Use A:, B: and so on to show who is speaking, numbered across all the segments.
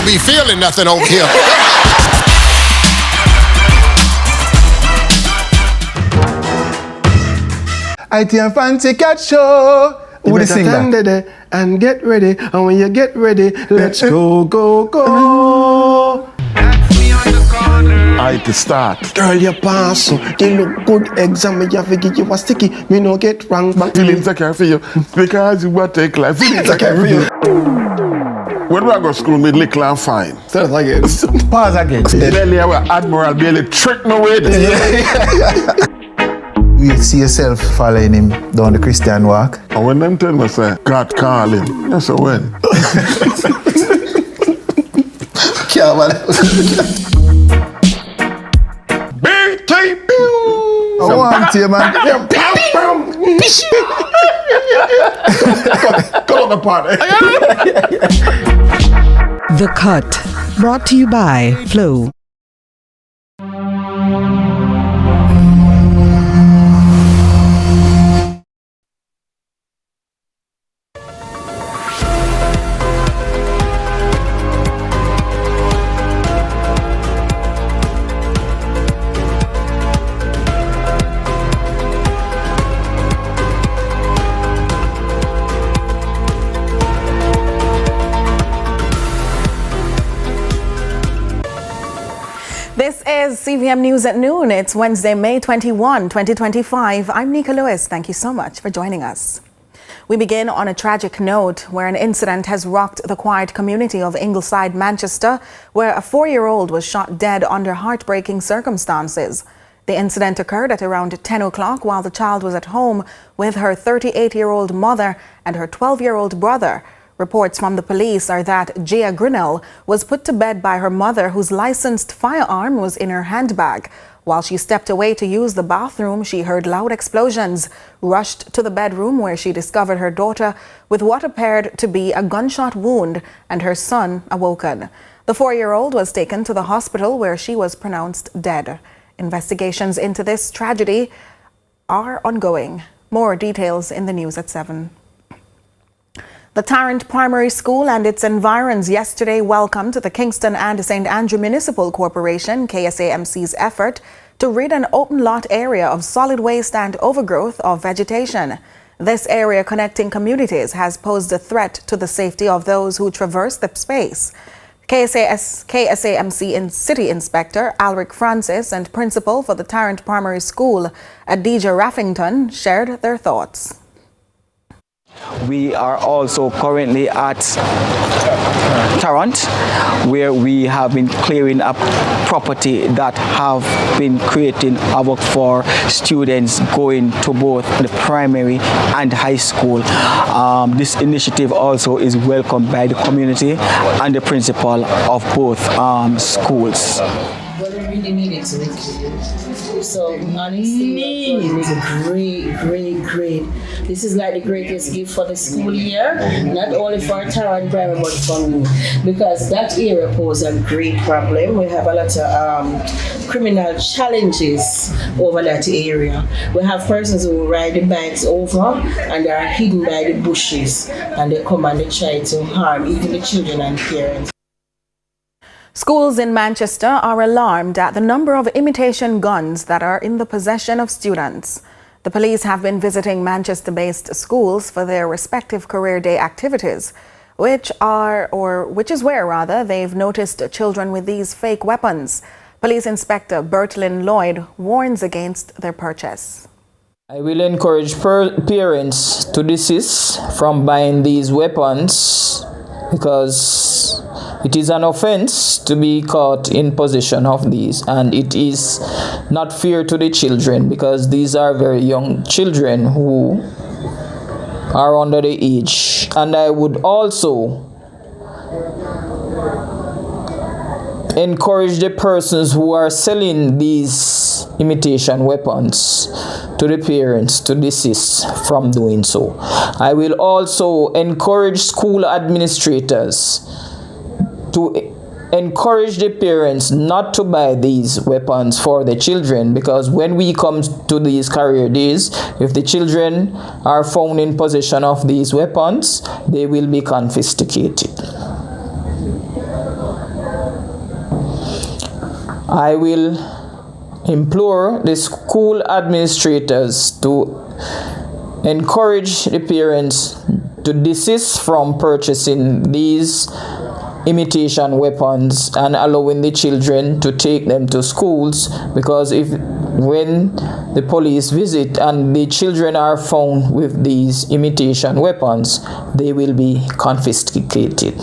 A: don't be feeling nothing over here.
B: IT and Fancy Cat Show. Who the singer? And get ready, and when you get ready, let's go, go, go.
C: That's me on the corner.
B: I to start. Girl, you pass, so they look good. Exam, me have to give you a sticky. Me no get wrong, but feelings I care for you because you want to take life. Feelings I care for you. When we go to school, me little and fine.
D: Start again. Pause again.
B: Barely our Admiral barely trick no way.
D: You see yourself following him down the Christian walk.
B: And when them tell me, say, God calling, that's a when.
D: Yeah, man.
B: BT,
D: I want you, man.
B: Go on the party.
E: The Cut, brought to you by Flow.
F: This is CVM News at noon. It's Wednesday, May 21, 2025. I'm Nika Lewis. Thank you so much for joining us. We begin on a tragic note where an incident has rocked the quiet community of Ingleside, Manchester, where a 4-year-old was shot dead under heartbreaking circumstances. The incident occurred at around 10 o'clock while the child was at home with her 38-year-old mother and her 12-year-old brother. Reports from the police are that Gia Grinnell was put to bed by her mother, whose licensed firearm was in her handbag. While she stepped away to use the bathroom, she heard loud explosions, rushed to the bedroom where she discovered her daughter with what appeared to be a gunshot wound and her son awoken. The 4-year-old was taken to the hospital where she was pronounced dead. Investigations into this tragedy are ongoing. More details in the news at 7. The Tarrant Primary School and its environs yesterday welcomed the Kingston and St. Andrew Municipal Corporation, KSAMC's effort to rid an open lot area of solid waste and overgrowth of vegetation. This area connecting communities has posed a threat to the safety of those who traverse the space. KSAMC City Inspector Alric Francis and Principal for the Tarrant Primary School, Adija Raffington, shared their thoughts.
G: We are also currently at Tarrant, where we have been clearing up property that have been creating havoc for students going to both the primary and high school. This initiative also is welcomed by the community and the principal of both schools.
H: Well, we really need it to so honestly, it's great. This is like the greatest gift for the school year, not only for Tarrant Primary, but for me, because that area poses a great problem. We have a lot of criminal challenges over that area. We have persons who ride the bikes over and they are hidden by the bushes, and they come and they try to harm even the children and parents.
F: Schools in Manchester are alarmed at the number of imitation guns that are in the possession of students. The police have been visiting Manchester-based schools for their respective career day activities, which is where they've noticed children with these fake weapons. Police Inspector Bertlin Lloyd warns against their purchase.
I: I will encourage parents to desist from buying these weapons because it is an offense to be caught in possession of these, and it is not fair to the children because these are very young children who are under the age. And I would also encourage the persons who are selling these imitation weapons to the parents to desist from doing so. I will also encourage school administrators to encourage the parents not to buy these weapons for the children, because when we come to these career days, if the children are found in possession of these weapons, they will be confiscated. I will implore the school administrators to encourage the parents to desist from purchasing these imitation weapons and allowing the children to take them to schools, because when the police visit and the children are found with these imitation weapons, they will be confiscated.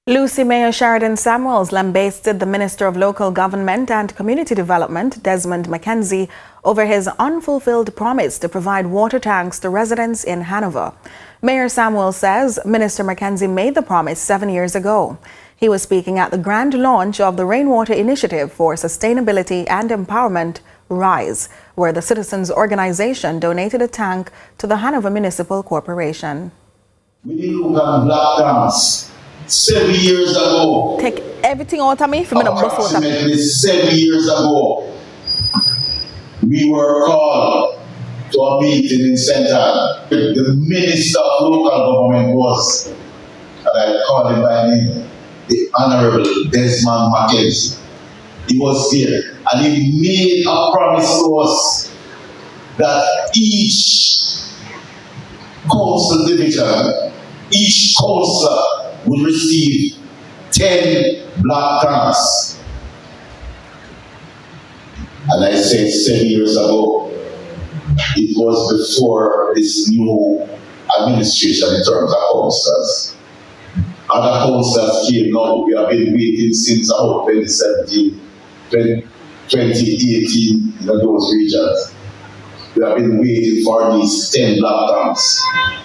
F: Lucy Mayor Sheridan Samuels lambasted the Minister of Local Government and Community Development, Desmond McKenzie, over his unfulfilled promise to provide water tanks to residents in Hanover. Mayor Samuels says Minister McKenzie made the promise 7 years ago. He was speaking at the grand launch of the Rainwater Initiative for Sustainability and Empowerment, RISE, where the citizens' organization donated a tank to the Hanover Municipal Corporation.
A: We did look at black tanks 7 years ago.
F: Take everything out of me for me to bust out of me.
A: Approximately 7 years ago, we were called to a meeting in St. Anne. The Minister of Local Government was, and I call him by name, the Honorable Desmond McKenzie. He was there, and he made a promise to us that each council division, each councillor would receive 10 black tanks. And I said 7 years ago, it was before this new administration in terms of councillors. Other councillors came now. We have been waiting since about 2017, 2018 in those regions. We have been waiting for these 10 black tanks.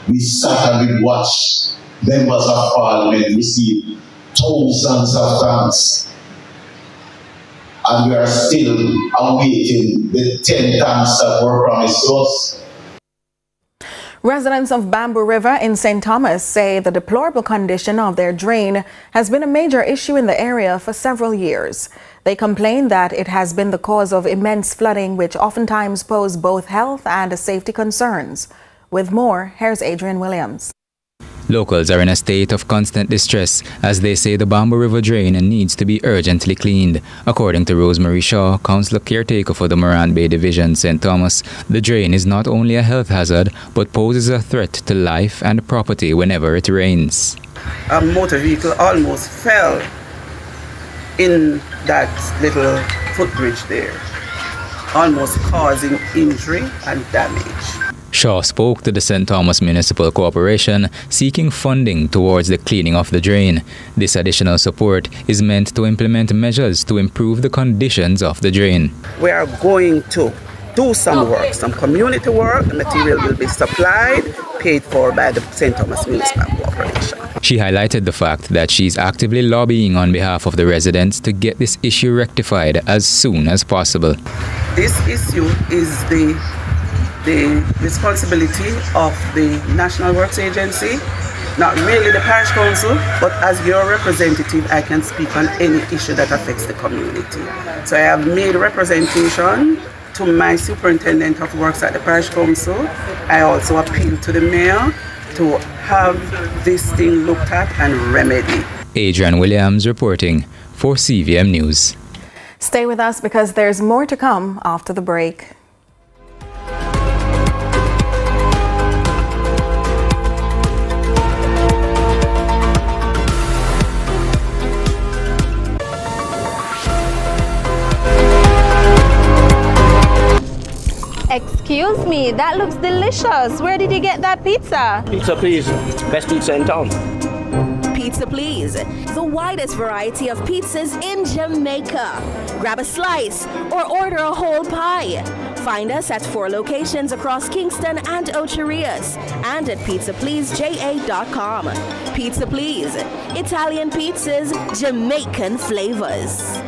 A: We sat and we watched members of parliament receive thousands of tanks. And we are still awaiting the 10 tanks that were promised to us.
F: Residents of Bamboo River in St. Thomas say the deplorable condition of their drain has been a major issue in the area for several years. They complain that it has been the cause of immense flooding, which oftentimes pose both health and safety concerns. With more, here's Adrian Williams.
J: Locals are in a state of constant distress as they say the Bamboo River drain needs to be urgently cleaned. According to Rosemary Shaw, councillor caretaker for the Morant Bay Division, St. Thomas, the drain is not only a health hazard but poses a threat to life and property whenever it rains.
K: A motor vehicle almost fell in that little footbridge there, almost causing injury and damage.
J: Shaw spoke to the St. Thomas Municipal Corporation seeking funding towards the cleaning of the drain. This additional support is meant to implement measures to improve the conditions of the drain.
K: We are going to do some work, some community work. The material will be supplied, paid for by the St. Thomas Municipal Corporation.
J: She highlighted the fact that she's actively lobbying on behalf of the residents to get this issue rectified as soon as possible.
K: This issue is the responsibility of the National Works Agency, not really the parish council, but as your representative, I can speak on any issue that affects the community. So I have made a representation to my superintendent of works at the parish council. I also appeal to the mayor to have this thing looked at and remedied.
J: Adrian Williams reporting for CVM News.
F: Stay with us because there's more to come after the break.
L: Excuse me, that looks delicious. Where did you get that pizza?
M: Pizza Please, best pizza in town.
N: Pizza Please, the widest variety of pizzas in Jamaica. Grab a slice or order a whole pie. Find us at 4 locations across Kingston and Ocho Rios and at pizzapleaseja.com. Pizza Please, Italian pizzas, Jamaican flavors.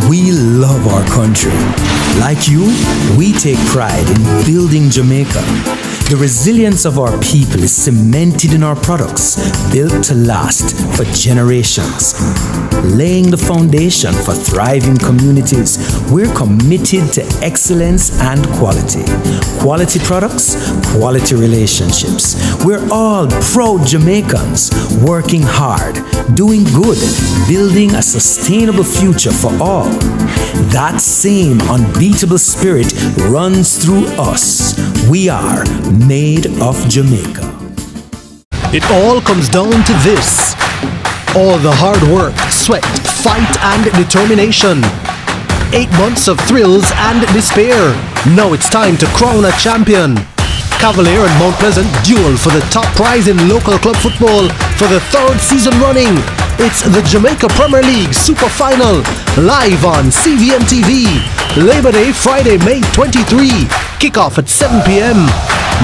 O: We love our country. Like you, we take pride in building Jamaica. The resilience of our people is cemented in our products, built to last for generations. Laying the foundation for thriving communities, we're committed to excellence and quality. Quality products, quality relationships. We're all proud Jamaicans, working hard, doing good, building a sustainable future for all. That same unbeatable spirit runs through us. We are made of Jamaica.
P: It all comes down to this. All the hard work, sweat, fight and determination. 8 months of thrills and despair. Now it's time to crown a champion. Cavalier and Mount Pleasant duel for the top prize in local club football for the 3rd season running. It's the Jamaica Premier League Super Final, live on CVM TV. Labor Day, Friday, May 23. Kickoff at 7 p.m.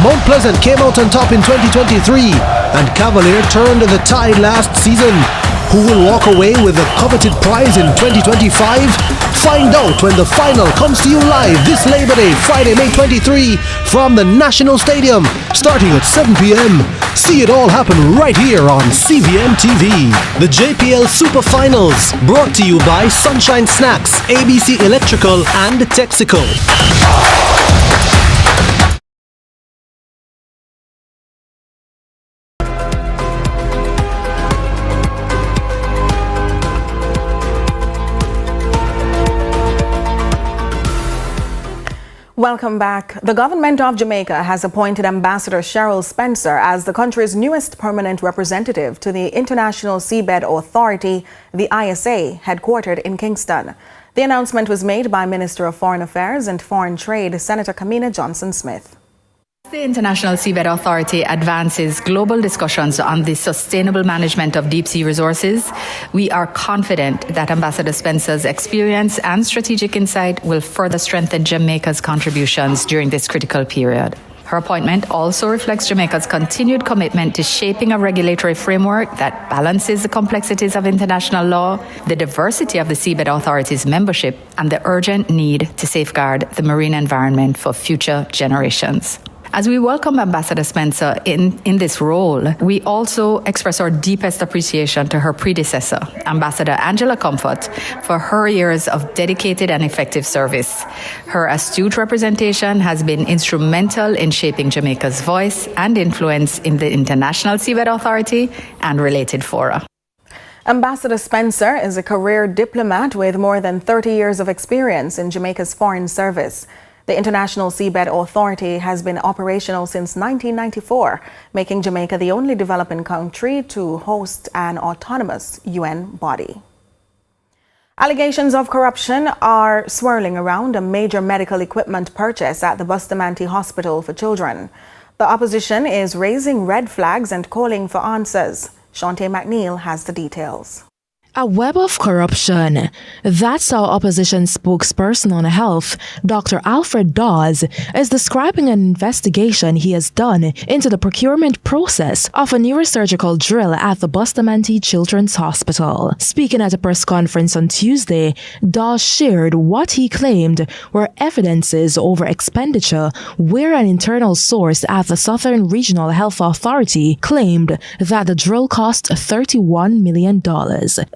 P: Mount Pleasant came out on top in 2023, and Cavalier turned the tide last season. Who will walk away with the coveted prize in 2025? Find out when the final comes to you live this Labor Day, Friday, May 23, from the National Stadium, starting at 7 p.m. See it all happen right here on CVM TV. The JPL Super Finals, brought to you by Sunshine Snacks, ABC Electrical, and Texaco.
F: Welcome back. The government of Jamaica has appointed Ambassador Cheryl Spencer as the country's newest permanent representative to the International Seabed Authority, the ISA, headquartered in Kingston. The announcement was made by Minister of Foreign Affairs and Foreign Trade, Senator Kamina Johnson-Smith.
Q: The International Seabed Authority advances global discussions on the sustainable management of deep-sea resources. We are confident that Ambassador Spencer's experience and strategic insight will further strengthen Jamaica's contributions during this critical period. Her appointment also reflects Jamaica's continued commitment to shaping a regulatory framework that balances the complexities of international law, the diversity of the Seabed Authority's membership, and the urgent need to safeguard the marine environment for future generations. As we welcome Ambassador Spencer in this role, we also express our deepest appreciation to her predecessor, Ambassador Angela Comfort, for her years of dedicated and effective service. Her astute representation has been instrumental in shaping Jamaica's voice and influence in the International Seabed Authority and related fora.
F: Ambassador Spencer is a career diplomat with more than 30 years of experience in Jamaica's foreign service. The International Seabed Authority has been operational since 1994, making Jamaica the only developing country to host an autonomous UN body. Allegations of corruption are swirling around a major medical equipment purchase at the Bustamante Hospital for Children. The opposition is raising red flags and calling for answers. Shante McNeil has the details.
R: A web of corruption. That's how opposition spokesperson on health, Dr. Alfred Dawes, is describing an investigation he has done into the procurement process of a neurosurgical drill at the Bustamante Children's Hospital. Speaking at a press conference on Tuesday, Dawes shared what he claimed were evidences over expenditure, where an internal source at the Southern Regional Health Authority claimed that the drill cost $31 million.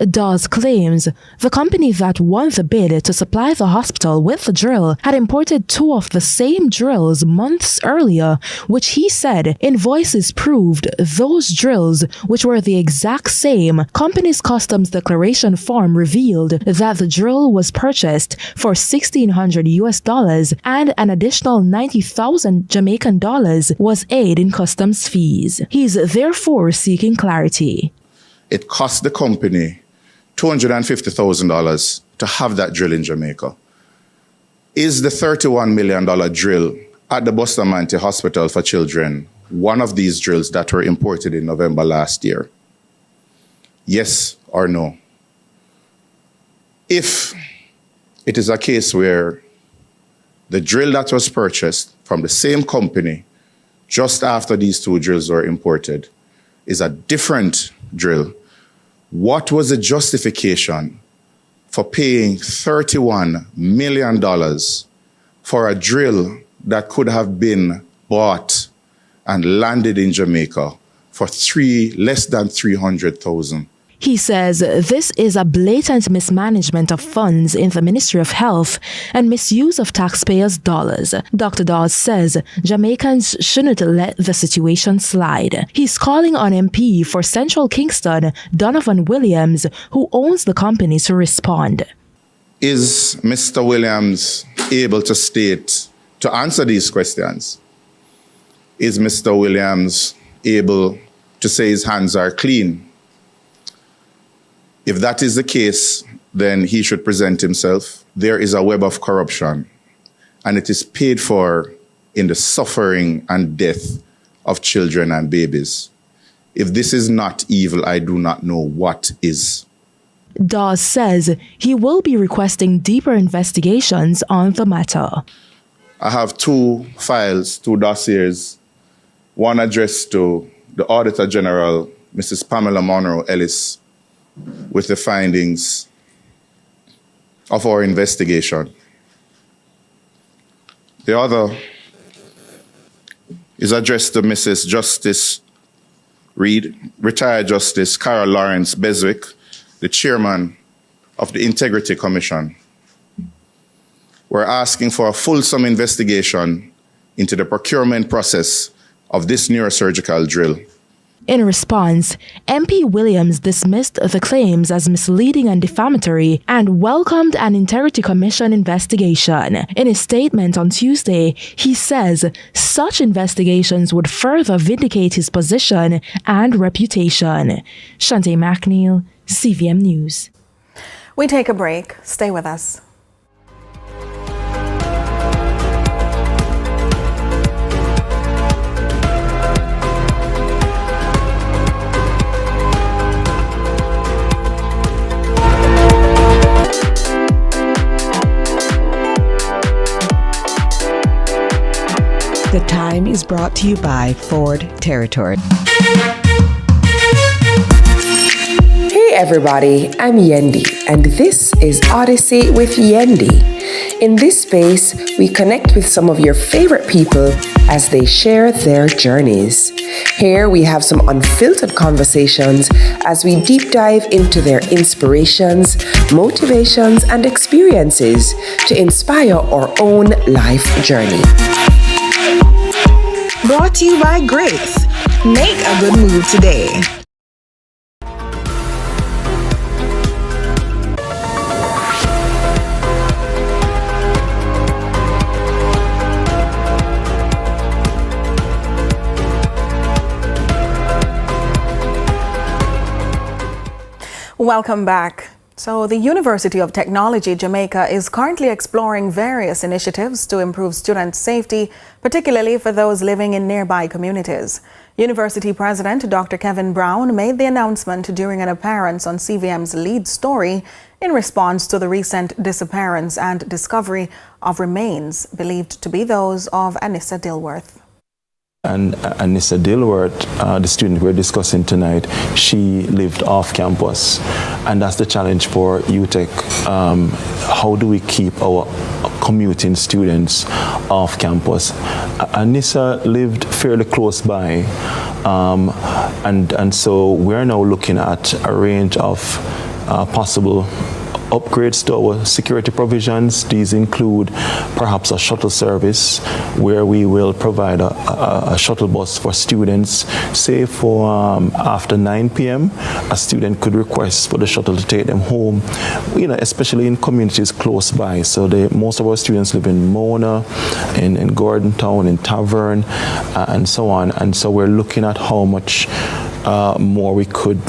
R: Dawes claims the company that won the bid to supply the hospital with the drill had imported 2 of the same drills months earlier, which he said invoices proved those drills, which were the exact same. Company's customs declaration form revealed that the drill was purchased for $1,600 and an additional 90,000 Jamaican dollars was aid in customs fees. He's therefore seeking clarity.
A: It cost the company $250,000 to have that drill in Jamaica. Is the $31 million drill at the Bustamante Hospital for Children one of these drills that were imported in November last year? Yes or no? If it is a case where the drill that was purchased from the same company just after these 2 drills were imported is a different drill, what was the justification for paying $31 million for a drill that could have been bought and landed in Jamaica for less than 300,000.
R: He says this is a blatant mismanagement of funds in the Ministry of Health and misuse of taxpayers' dollars. Dr. Dawes says Jamaicans shouldn't let the situation slide. He's calling on MP for Central Kingston, Donovan Williams, who owns the company, to respond.
A: Is Mr. Williams able to answer these questions? Is Mr. Williams able to say his hands are clean? If that is the case, then he should present himself. There is a web of corruption, and it is paid for in the suffering and death of children and babies. If this is not evil, I do not know what is.
R: Dawes says he will be requesting deeper investigations on the matter.
A: I have two dossiers, one addressed to the Auditor General, Mrs. Pamela Monroe Ellis, with the findings of our investigation. The other is addressed to Mrs. Justice Reed, retired Justice Carol Lawrence Beswick, the chairman of the Integrity Commission. We're asking for a fulsome investigation into the procurement process of this neurosurgical drill.
R: In response, MP Williams dismissed the claims as misleading and defamatory and welcomed an Integrity Commission investigation. In his statement on Tuesday, he says such investigations would further vindicate his position and reputation. Shante McNeil, CVM News.
F: We take a break. Stay with us.
E: The Time is brought to you by Ford Territory.
S: Hey everybody, I'm Yendi, and this is Odyssey with Yendi. In this space, we connect with some of your favorite people as they share their journeys. Here we have some unfiltered conversations as we deep dive into their inspirations, motivations, and experiences to inspire our own life journey.
T: Brought to you by Grace. Make a good move today.
F: Welcome back. So the University of Technology Jamaica is currently exploring various initiatives to improve student safety, particularly for those living in nearby communities. University President Dr. Kevin Brown made the announcement during an appearance on CVM's Lead Story in response to the recent disappearance and discovery of remains believed to be those of Anissa Dilworth.
U: And Anissa Dilworth, the student we're discussing tonight, she lived off campus. And that's the challenge for UTech. How do we keep our commuting students off campus? Anissa lived fairly close by. And so we're now looking at a range of possible upgrades to our security provisions. These include perhaps a shuttle service where we will provide a shuttle bus for students. Say for after 9 p.m., a student could request for the shuttle to take them home, especially in communities close by. So most of our students live in Mona, in Gordon Town, in Tarrant, and so on. And so we're looking at how much more we could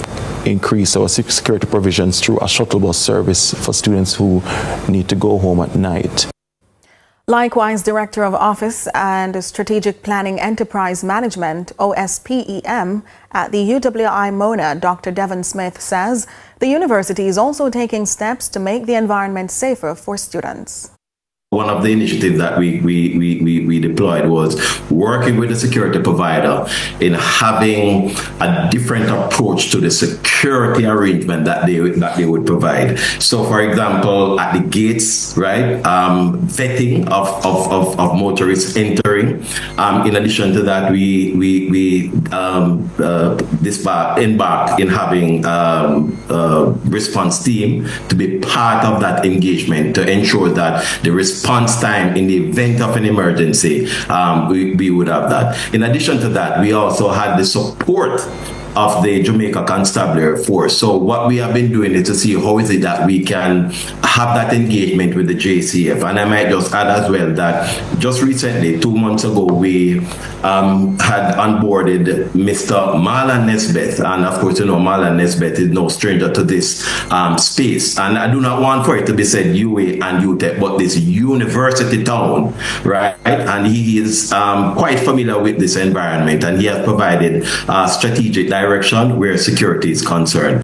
U: increase our security provisions through a shuttle bus service for students who need to go home at night.
F: Likewise, Director of Office and Strategic Planning Enterprise Management, OSPEM, at the UWI Mona, Dr. Devon Smith, says the university is also taking steps to make the environment safer for students.
V: One of the initiatives that we
C: we deployed was working with the security provider in having a different approach to the security arrangement that they would provide. So, for example, at the gates, right, vetting of motorists entering. In addition to that, we embarked in having response team to be part of that engagement to ensure that the response time in the event of an emergency, we would have that. In addition to that, we also had the support of the Jamaica Constabulary Force. So what we have been doing is to see how is it that we can have that engagement with the JCF. And I might just add as well that just recently, 2 months ago, we had onboarded Mr. Marlon Nesbeth. And of course, you know, Marlon Nesbeth is no stranger to this space. And I do not want for it to be said UA and UTEP, but this university town, right? And he is quite familiar with this environment, and he has provided strategic direction where security is concerned.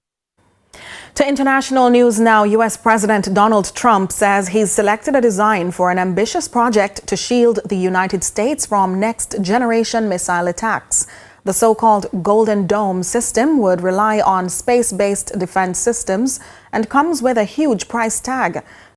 F: To international news now, U.S. President Donald Trump says he's selected a design for an ambitious project to shield the United States from next-generation missile attacks. The so-called Golden Dome system would rely on space-based defense systems and comes with a huge price tag.